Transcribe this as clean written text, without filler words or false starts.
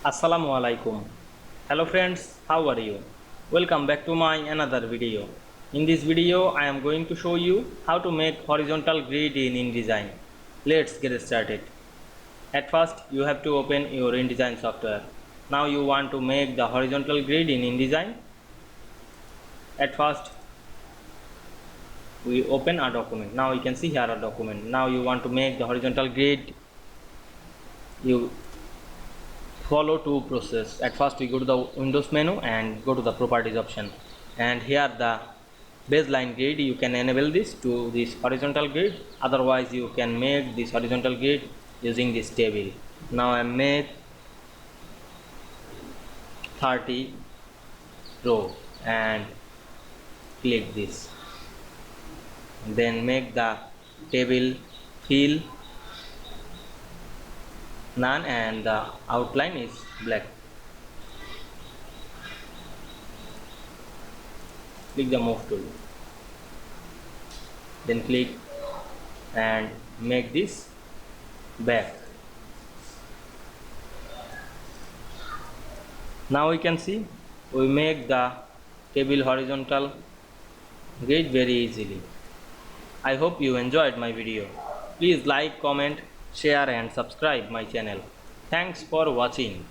Assalamu Walaikum. Hello friends, how are you? Welcome back to my another video. In this video I am going to show you how to make horizontal grid in InDesign. Let's get started. At first you have to open your InDesign software. Now you want to make the horizontal grid in InDesign. At first we open a document. Now you can see here a document. Now you want to make the horizontal grid. You follow two process. At first we go to the Windows menu and go to the properties option, and here the baseline grid, you can enable this to this horizontal grid. Otherwise you can make this horizontal grid using this table. Now I make 30 row and click this, then make the table fill none and the outline is black. Click the move tool, then click and make this back. Now we can see we make the table horizontal grid very easily. I hope you enjoyed my video. Please like, comment, share and subscribe my channel. Thanks for watching.